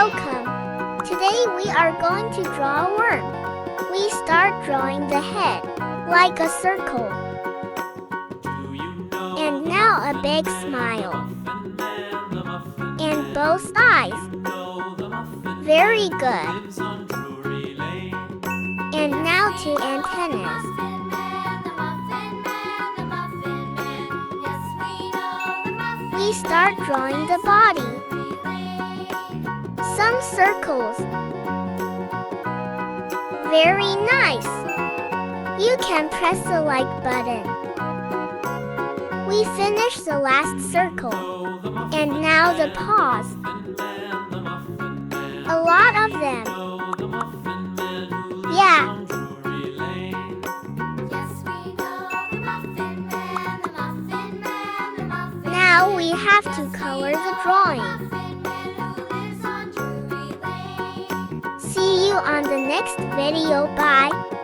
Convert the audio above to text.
Welcome! Today we are going to draw a worm. We start drawing the head, like a circle. And now a big smile. And both eyes. Very good. And now two antennas. We start drawing the body. Some circles. Very nice. You can press the like button. We finish the last circle. And now the paws. A lot of them. Yeah. Now we have to color the drawing. See you on the next video. Bye.